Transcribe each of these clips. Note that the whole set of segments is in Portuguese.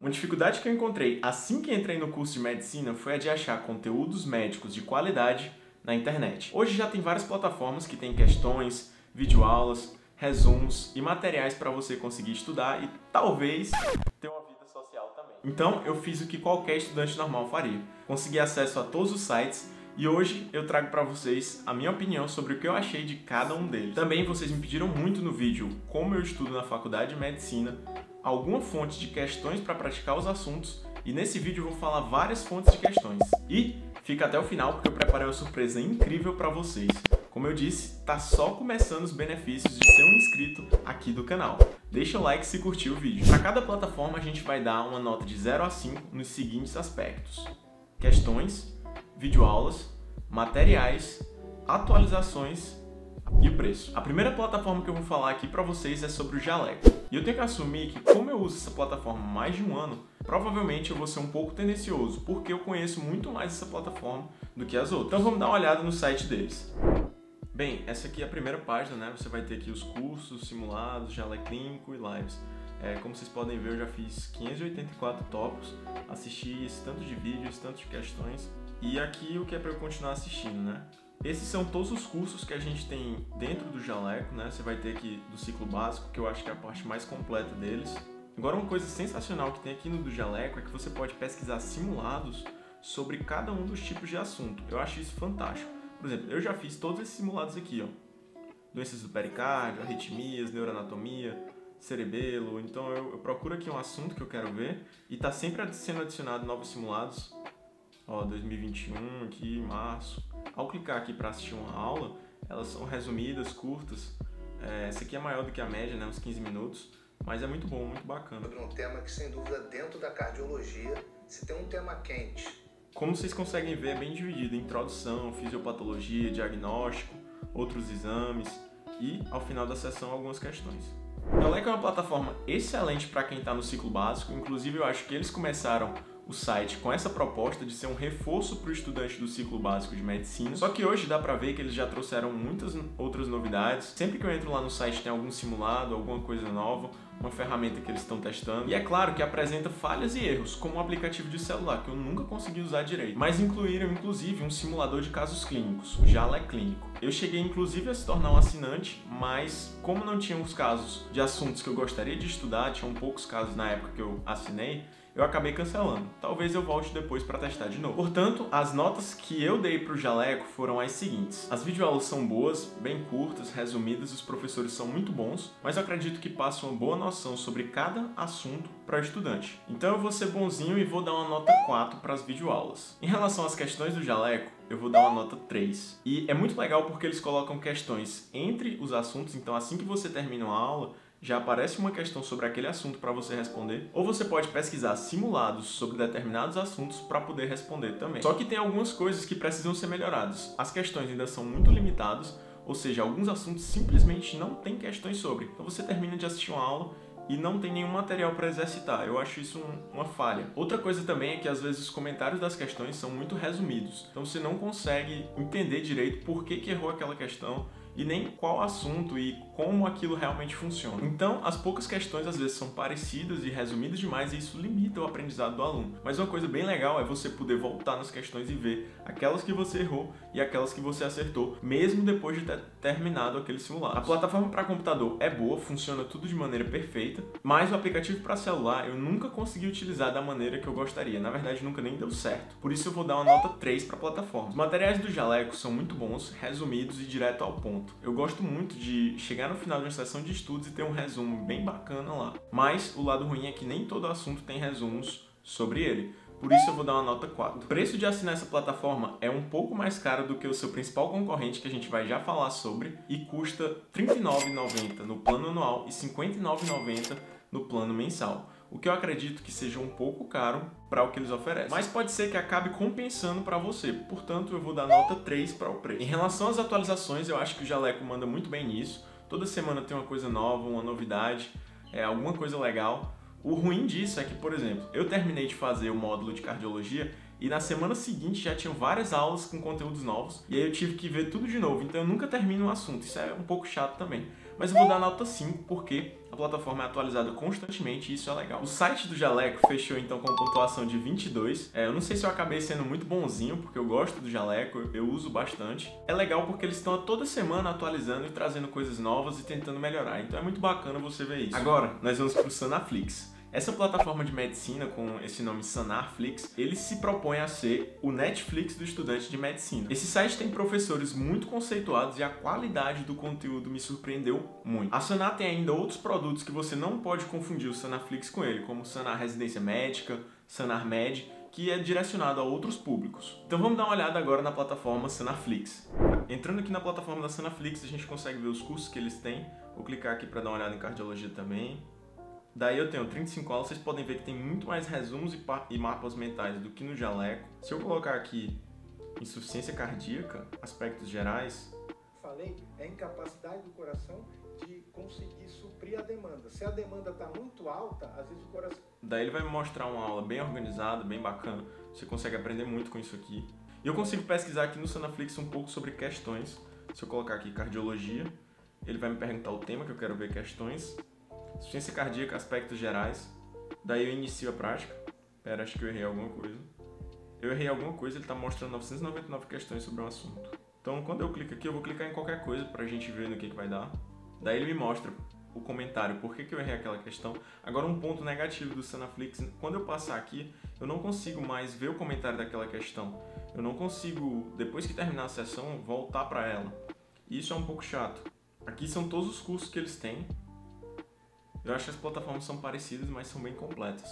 Uma dificuldade que eu encontrei assim que entrei no curso de medicina foi a de achar conteúdos médicos de qualidade na internet. Hoje já tem várias plataformas que têm questões, videoaulas, resumos e materiais para você conseguir estudar e talvez ter uma vida social também. Então eu fiz o que qualquer estudante normal faria. Consegui acesso a todos os sites e hoje eu trago para vocês a minha opinião sobre o que eu achei de cada um deles. Também vocês me pediram muito no vídeo como eu estudo na faculdade de medicina, alguma fonte de questões para praticar os assuntos e nesse vídeo eu vou falar várias fontes de questões. E fica até o final porque eu preparei uma surpresa incrível para vocês. Como eu disse, tá só começando os benefícios de ser um inscrito aqui do canal. Deixa o like se curtiu o vídeo. Para cada plataforma a gente vai dar uma nota de 0 a 5 nos seguintes aspectos: questões, videoaulas, materiais, atualizações e o preço. A primeira plataforma que eu vou falar aqui para vocês é sobre o Jaleco. E eu tenho que assumir que, como eu uso essa plataforma há mais de um ano, provavelmente eu vou ser um pouco tendencioso, porque eu conheço muito mais essa plataforma do que as outras. Então vamos dar uma olhada no site deles. Bem, essa aqui é a primeira página, né? Você vai ter aqui os cursos, simulados, Jaleco Clínico e lives. Como vocês podem ver, eu já fiz 584 tópicos, assisti esse tanto de vídeos, esse tanto de questões, e aqui o que é para eu continuar assistindo, né? Esses são todos os cursos que a gente tem dentro do Jaleco, né? Você vai ter aqui do ciclo básico, que eu acho que é a parte mais completa deles. Agora, uma coisa sensacional que tem aqui no do Jaleco é que você pode pesquisar simulados sobre cada um dos tipos de assunto. Eu acho isso fantástico. Por exemplo, eu já fiz todos esses simulados aqui, ó. Doenças do pericárdio, arritmias, neuroanatomia, cerebelo. Então eu procuro aqui um assunto que eu quero ver e tá sempre sendo adicionado novos simulados. Ó, 2021 aqui, março. Ao clicar aqui para assistir uma aula, elas são resumidas, curtas. Essa aqui é maior do que a média, né, uns 15 minutos, mas é muito bom, muito bacana. Sobre um tema que, sem dúvida, dentro da cardiologia, se tem um tema quente. Como vocês conseguem ver, é bem dividido: introdução, fisiopatologia, diagnóstico, outros exames e, ao final da sessão, algumas questões. O Jaleco é uma plataforma excelente para quem está no ciclo básico. Inclusive, eu acho que eles começaram o site com essa proposta de ser um reforço para o estudante do ciclo básico de medicina. Só que hoje dá para ver que eles já trouxeram muitas outras novidades. Sempre que eu entro lá no site tem algum simulado, alguma coisa nova, uma ferramenta que eles estão testando. E é claro que apresenta falhas e erros, como o aplicativo de celular, que eu nunca consegui usar direito. Mas incluíram, inclusive, um simulador de casos clínicos, o Jaleco Clínico. Eu cheguei, inclusive, a se tornar um assinante, mas como não tinha os casos de assuntos que eu gostaria de estudar, tinham poucos casos na época que eu assinei, eu acabei cancelando. Talvez eu volte depois para testar de novo. Portanto, as notas que eu dei para o Jaleco foram as seguintes: as videoaulas são boas, bem curtas, resumidas, os professores são muito bons, mas eu acredito que passam uma boa noção sobre cada assunto para o estudante. Então eu vou ser bonzinho e vou dar uma nota 4 para as videoaulas. Em relação às questões do Jaleco, eu vou dar uma nota 3. E é muito legal porque eles colocam questões entre os assuntos, então assim que você termina uma aula, já aparece uma questão sobre aquele assunto para você responder, ou você pode pesquisar simulados sobre determinados assuntos para poder responder também. Só que tem algumas coisas que precisam ser melhoradas. As questões ainda são muito limitadas, ou seja, alguns assuntos simplesmente não tem questões sobre. Então você termina de assistir uma aula e não tem nenhum material para exercitar. Eu acho isso uma falha. Outra coisa também é que às vezes os comentários das questões são muito resumidos. Então você não consegue entender direito por que errou aquela questão e nem qual assunto e como aquilo realmente funciona. Então, as poucas questões às vezes são parecidas e resumidas demais e isso limita o aprendizado do aluno. Mas uma coisa bem legal é você poder voltar nas questões e ver aquelas que você errou e aquelas que você acertou, mesmo depois de ter terminado aquele simulado. A plataforma para computador é boa, funciona tudo de maneira perfeita, mas o aplicativo para celular eu nunca consegui utilizar da maneira que eu gostaria. Na verdade, nunca nem deu certo. Por isso eu vou dar uma nota 3 para a plataforma. Os materiais do Jaleco são muito bons, resumidos e direto ao ponto. Eu gosto muito de chegar no final de uma sessão de estudos e ter um resumo bem bacana lá. Mas o lado ruim é que nem todo assunto tem resumos sobre ele. Por isso eu vou dar uma nota 4. O preço de assinar essa plataforma é um pouco mais caro do que o seu principal concorrente, que a gente vai já falar sobre, e custa R$ 39,90 no plano anual e R$ 59,90 no plano mensal. O que eu acredito que seja um pouco caro para o que eles oferecem. Mas pode ser que acabe compensando para você, portanto eu vou dar nota 3 para o preço. Em relação às atualizações, eu acho que o Jaleco manda muito bem nisso. Toda semana tem uma coisa nova, uma novidade, alguma coisa legal. O ruim disso é que, por exemplo, eu terminei de fazer o módulo de cardiologia e na semana seguinte já tinham várias aulas com conteúdos novos e aí eu tive que ver tudo de novo, então eu nunca termino um assunto, isso é um pouco chato também. mas eu vou dar nota 5 porque a plataforma é atualizada constantemente e isso é legal. O site do Jaleco fechou então com pontuação de 22. Eu não sei se eu acabei sendo muito bonzinho, porque eu gosto do Jaleco, eu uso bastante. É legal porque eles estão toda semana atualizando e trazendo coisas novas e tentando melhorar, então é muito bacana você ver isso. Agora, nós vamos para o Sanaflix. Essa plataforma de medicina, com esse nome Sanarflix, ele se propõe a ser o Netflix do estudante de medicina. Esse site tem professores muito conceituados e a qualidade do conteúdo me surpreendeu muito. A Sanar tem ainda outros produtos que você não pode confundir o Sanarflix com ele, como o Sanar Residência Médica, Sanar Med, que é direcionado a outros públicos. Então vamos dar uma olhada agora na plataforma Sanarflix. Entrando aqui na plataforma da Sanarflix, a gente consegue ver os cursos que eles têm. Vou clicar aqui para dar uma olhada em cardiologia também. Daí eu tenho 35 aulas, vocês podem ver que tem muito mais resumos e mapas mentais do que no Jaleco. Se eu colocar aqui insuficiência cardíaca, aspectos gerais... Falei, é a incapacidade do coração de conseguir suprir a demanda. Se a demanda está muito alta, às vezes o coração... Daí ele vai me mostrar uma aula bem organizada, bem bacana. Você consegue aprender muito com isso aqui. E eu consigo pesquisar aqui no Sanaflix um pouco sobre questões. Se eu colocar aqui cardiologia, ele vai me perguntar o tema que eu quero ver questões. Insuficiência cardíaca, aspectos gerais. Daí eu inicio a prática. Pera, acho que eu errei alguma coisa. Eu errei alguma coisa, ele está mostrando 999 questões sobre um assunto. Então, quando eu clico aqui, eu vou clicar em qualquer coisa pra gente ver no que vai dar. Daí ele me mostra o comentário, por que eu errei aquela questão. Agora, um ponto negativo do Sanaflix, quando eu passar aqui, eu não consigo mais ver o comentário daquela questão. Eu não consigo, depois que terminar a sessão, voltar para ela. E isso é um pouco chato. Aqui são todos os cursos que eles têm. Eu acho que as plataformas são parecidas, mas são bem completas.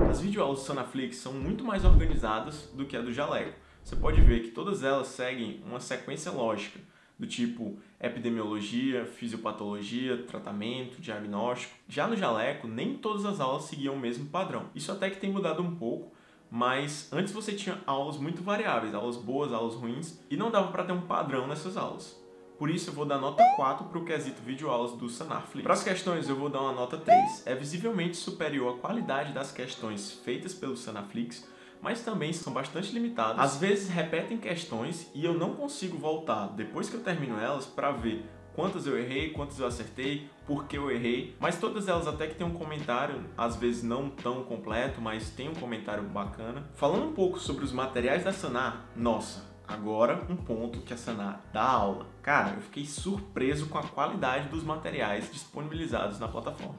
As videoaulas do Sanaflix são muito mais organizadas do que a do Jaleco. Você pode ver que todas elas seguem uma sequência lógica, do tipo epidemiologia, fisiopatologia, tratamento, diagnóstico. Já no Jaleco, nem todas as aulas seguiam o mesmo padrão. Isso até que tem mudado um pouco, mas antes você tinha aulas muito variáveis, aulas boas, aulas ruins, e não dava para ter um padrão nessas aulas. Por isso eu vou dar nota 4 para o quesito videoaulas do Sanarflix. Para as questões eu vou dar uma nota 3. É visivelmente superior à qualidade das questões feitas pelo Sanarflix, mas também são bastante limitadas. Às vezes repetem questões e eu não consigo voltar depois que eu termino elas para ver quantas eu errei, quantas eu acertei, por que eu errei, mas todas elas até que tem um comentário, às vezes não tão completo, mas tem um comentário bacana. Falando um pouco sobre os materiais da Sanar, nossa, agora um ponto que a Sanar dá aula. Cara, eu fiquei surpreso com a qualidade dos materiais disponibilizados na plataforma.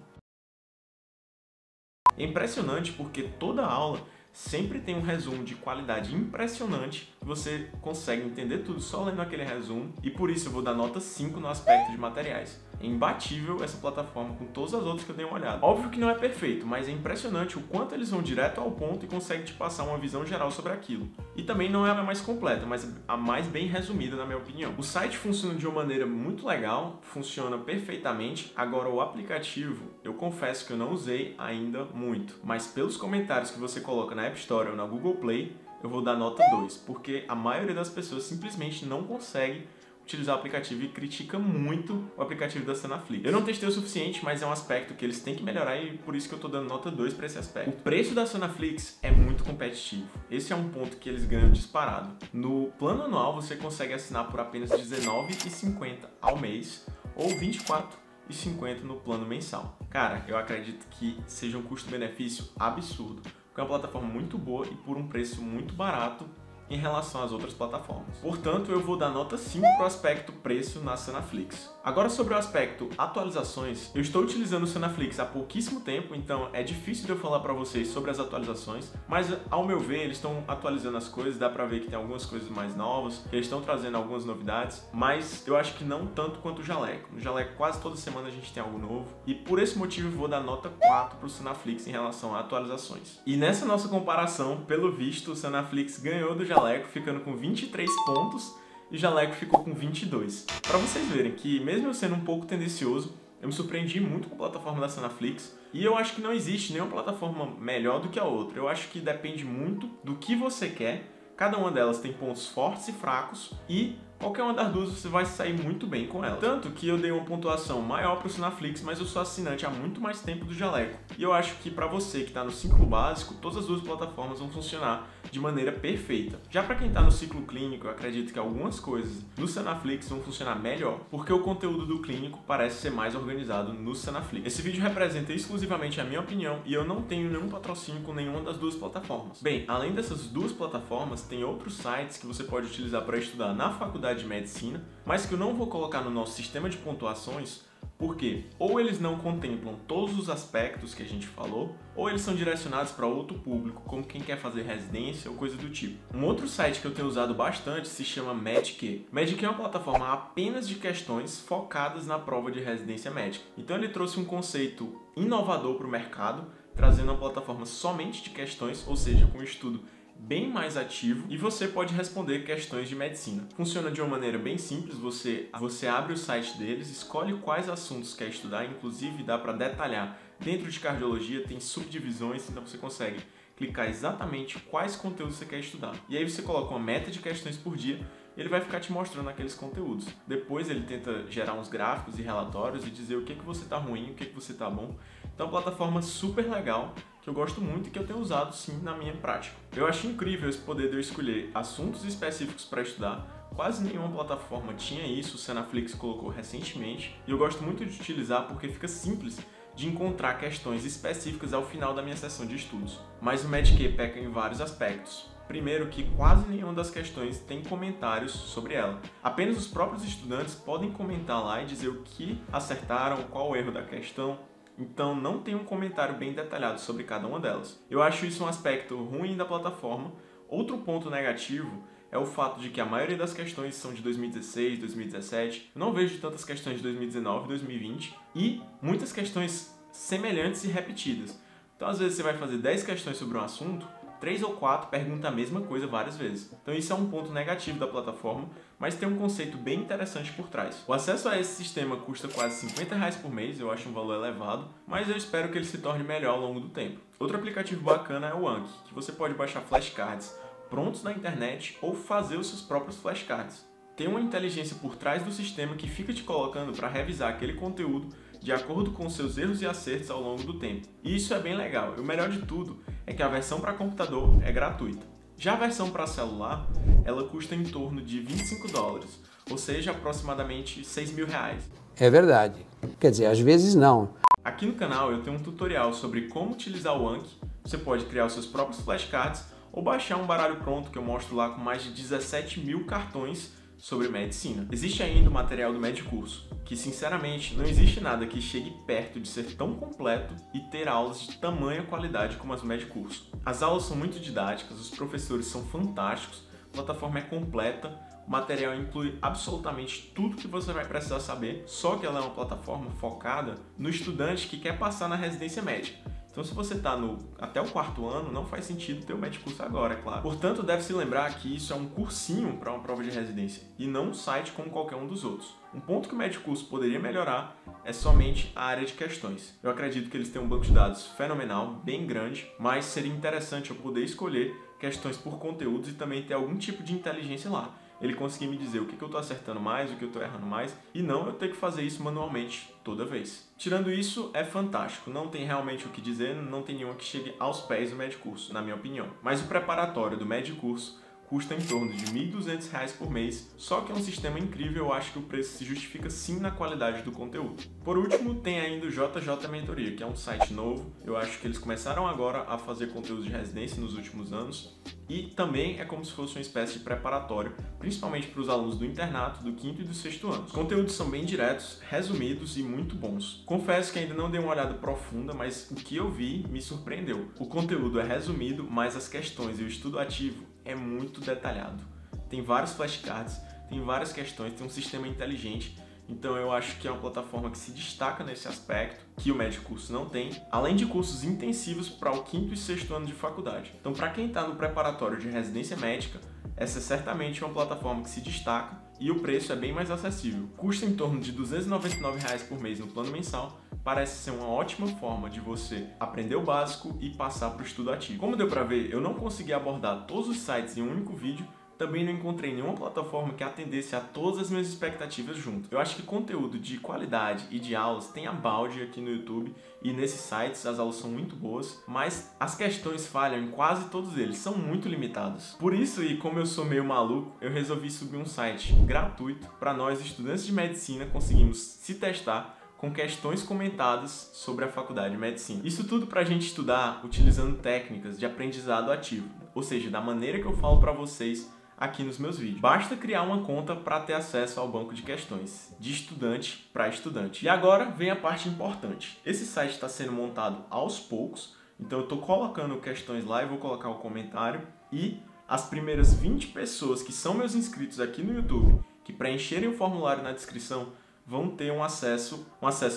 É impressionante porque toda aula sempre tem um resumo de qualidade impressionante, você consegue entender tudo só lendo aquele resumo, e por isso eu vou dar nota 5 no aspecto de materiais. É imbatível essa plataforma com todas as outras que eu dei uma olhada. Óbvio que não é perfeito, mas é impressionante o quanto eles vão direto ao ponto e conseguem te passar uma visão geral sobre aquilo. E também não é a mais completa, mas a mais bem resumida na minha opinião. O site funciona de uma maneira muito legal, funciona perfeitamente. Agora o aplicativo, eu confesso que eu não usei ainda muito, mas pelos comentários que você coloca na App Store ou na Google Play, eu vou dar nota 2, porque a maioria das pessoas simplesmente não consegue utilizar o aplicativo e critica muito o aplicativo da Sanaflix. Eu não testei o suficiente, mas é um aspecto que eles têm que melhorar e por isso que eu tô dando nota 2 para esse aspecto. O preço da Sanaflix é muito competitivo. Esse é um ponto que eles ganham disparado. No plano anual você consegue assinar por apenas R$ 19,50 ao mês ou R$ 24,50 no plano mensal. Cara, eu acredito que seja um custo-benefício absurdo, porque é uma plataforma muito boa e por um preço muito barato em relação às outras plataformas. Portanto, eu vou dar nota 5 para o aspecto preço na Sanaflix. Agora sobre o aspecto atualizações, eu estou utilizando o Sanaflix há pouquíssimo tempo, então é difícil de eu falar para vocês sobre as atualizações, mas ao meu ver eles estão atualizando as coisas, dá para ver que tem algumas coisas mais novas, que eles estão trazendo algumas novidades, mas eu acho que não tanto quanto o Jaleco. No Jaleco quase toda semana a gente tem algo novo, e por esse motivo eu vou dar nota 4 para o Sanaflix em relação a atualizações. E nessa nossa comparação, pelo visto, o Sanaflix ganhou do Jaleco, ficando com 23 pontos, e o Jaleco ficou com 22. Para vocês verem que, mesmo eu sendo um pouco tendencioso, eu me surpreendi muito com a plataforma da Sanaflix, e eu acho que não existe nenhuma plataforma melhor do que a outra. Eu acho que depende muito do que você quer, cada uma delas tem pontos fortes e fracos, e qualquer uma das duas você vai sair muito bem com ela. Tanto que eu dei uma pontuação maior para o Senaflix, mas eu sou assinante há muito mais tempo do Jaleco. E eu acho que para você que está no ciclo básico, todas as duas plataformas vão funcionar de maneira perfeita. Já para quem está no ciclo clínico, eu acredito que algumas coisas no Senaflix vão funcionar melhor, porque o conteúdo do clínico parece ser mais organizado no Senaflix. Esse vídeo representa exclusivamente a minha opinião e eu não tenho nenhum patrocínio com nenhuma das duas plataformas. Bem, além dessas duas plataformas, tem outros sites que você pode utilizar para estudar na faculdade de medicina, mas que eu não vou colocar no nosso sistema de pontuações, porque ou eles não contemplam todos os aspectos que a gente falou, ou eles são direcionados para outro público, como quem quer fazer residência ou coisa do tipo. Um outro site que eu tenho usado bastante se chama Medq. Medq é uma plataforma apenas de questões focadas na prova de residência médica. Então ele trouxe um conceito inovador para o mercado, trazendo uma plataforma somente de questões, ou seja, com estudo bem mais ativo, e você pode responder questões de medicina. Funciona de uma maneira bem simples, você abre o site deles, escolhe quais assuntos quer estudar, inclusive dá para detalhar. Dentro de cardiologia tem subdivisões, então você consegue clicar exatamente quais conteúdos você quer estudar. E aí você coloca uma meta de questões por dia, ele vai ficar te mostrando aqueles conteúdos. Depois ele tenta gerar uns gráficos e relatórios e dizer o que você está ruim, o que você está bom. Então é uma plataforma super legal, que eu gosto muito e que eu tenho usado sim na minha prática. Eu acho incrível esse poder de eu escolher assuntos específicos para estudar. Quase nenhuma plataforma tinha isso, o Senaflix colocou recentemente, e eu gosto muito de utilizar porque fica simples de encontrar questões específicas ao final da minha sessão de estudos. Mas o Medq peca em vários aspectos. Primeiro, que quase nenhuma das questões tem comentários sobre ela. Apenas os próprios estudantes podem comentar lá e dizer o que acertaram, qual o erro da questão. Então não tem um comentário bem detalhado sobre cada uma delas. Eu acho isso um aspecto ruim da plataforma. Outro ponto negativo é o fato de que a maioria das questões são de 2016, 2017. Eu não vejo tantas questões de 2019 e 2020 e muitas questões semelhantes e repetidas. Então às vezes você vai fazer 10 questões sobre um assunto, 3 ou 4 perguntam a mesma coisa várias vezes. Então isso é um ponto negativo da plataforma, mas tem um conceito bem interessante por trás. O acesso a esse sistema custa quase R$50 por mês, eu acho um valor elevado, mas eu espero que ele se torne melhor ao longo do tempo. Outro aplicativo bacana é o Anki, que você pode baixar flashcards prontos na internet ou fazer os seus próprios flashcards. Tem uma inteligência por trás do sistema que fica te colocando para revisar aquele conteúdo de acordo com seus erros e acertos ao longo do tempo. E isso é bem legal. E o melhor de tudo é que a versão para computador é gratuita. Já a versão para celular, ela custa em torno de $25, ou seja, aproximadamente R$6.000. É verdade. Quer dizer, às vezes não. Aqui no canal eu tenho um tutorial sobre como utilizar o Anki. Você pode criar os seus próprios flashcards ou baixar um baralho pronto que eu mostro lá com mais de 17.000 cartões sobre medicina. Existe ainda o material do Medcurso, que sinceramente não existe nada que chegue perto de ser tão completo e ter aulas de tamanha qualidade como as do Medcurso. As aulas são muito didáticas, os professores são fantásticos, a plataforma é completa, o material inclui absolutamente tudo que você vai precisar saber, só que ela é uma plataforma focada no estudante que quer passar na residência médica. Então, se você está até o 4º ano, não faz sentido ter o Medcurso agora, é claro. Portanto, deve-se lembrar que isso é um cursinho para uma prova de residência e não um site como qualquer um dos outros. Um ponto que o Medcurso poderia melhorar é somente a área de questões. Eu acredito que eles têm um banco de dados fenomenal, bem grande, mas seria interessante eu poder escolher questões por conteúdos e também ter algum tipo de inteligência lá. Ele conseguir me dizer o que eu estou acertando mais, o que eu estou errando mais, e não eu ter que fazer isso manualmente toda vez. Tirando isso, é fantástico, não tem realmente o que dizer, não tem nenhuma que chegue aos pés do Medcurso, na minha opinião. Mas o preparatório do Medcurso custa em torno de R$1.200 por mês, só que é um sistema incrível, eu acho que o preço se justifica sim na qualidade do conteúdo. Por último, tem ainda o JJ Mentoria, que é um site novo, eu acho que eles começaram agora a fazer conteúdos de residência nos últimos anos, e também é como se fosse uma espécie de preparatório, principalmente para os alunos do internato, do 5º e do 6º ano. Os conteúdos são bem diretos, resumidos e muito bons. Confesso que ainda não dei uma olhada profunda, mas o que eu vi me surpreendeu. O conteúdo é resumido, mas as questões e o estudo ativo é muito detalhado. Tem vários flashcards, tem várias questões, tem um sistema inteligente. Então eu acho que é uma plataforma que se destaca nesse aspecto, que o Medcurso não tem, além de cursos intensivos para o 5º e 6º ano de faculdade. Então para quem está no preparatório de residência médica, essa é certamente uma plataforma que se destaca e o preço é bem mais acessível. Custa em torno de R$299 por mês no plano mensal, parece ser uma ótima forma de você aprender o básico e passar para o estudo ativo. Como deu para ver, eu não consegui abordar todos os sites em um único vídeo, também não encontrei nenhuma plataforma que atendesse a todas as minhas expectativas junto. Eu acho que conteúdo de qualidade e de aulas tem a balde aqui no YouTube e nesses sites as aulas são muito boas, mas as questões falham em quase todos eles, são muito limitados. Por isso, e como eu sou meio maluco, eu resolvi subir um site gratuito para nós estudantes de medicina conseguirmos se testar com questões comentadas sobre a faculdade de medicina. Isso tudo para a gente estudar utilizando técnicas de aprendizado ativo, ou seja, da maneira que eu falo para vocês aqui nos meus vídeos. Basta criar uma conta para ter acesso ao banco de questões, de estudante para estudante. E agora vem a parte importante. Esse site está sendo montado aos poucos, então eu estou colocando questões lá e vou colocar o comentário, e as primeiras 20 pessoas que são meus inscritos aqui no YouTube, que preencherem o formulário na descrição, vão ter um acesso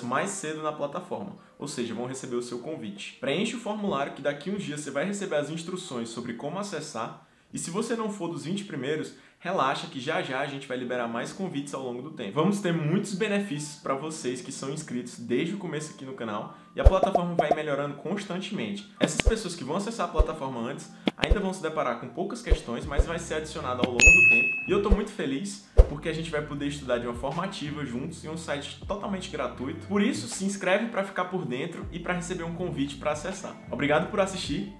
mais cedo na plataforma, ou seja, vão receber o seu convite. Preenche o formulário que daqui a uns dias você vai receber as instruções sobre como acessar, e se você não for dos 20 primeiros, relaxa que já já a gente vai liberar mais convites ao longo do tempo. Vamos ter muitos benefícios para vocês que são inscritos desde o começo aqui no canal, e a plataforma vai melhorando constantemente. Essas pessoas que vão acessar a plataforma antes ainda vão se deparar com poucas questões, mas vai ser adicionado ao longo do tempo. E eu estou muito feliz porque a gente vai poder estudar de uma forma ativa juntos em um site totalmente gratuito. Por isso, se inscreve para ficar por dentro e para receber um convite para acessar. Obrigado por assistir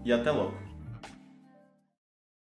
e até logo!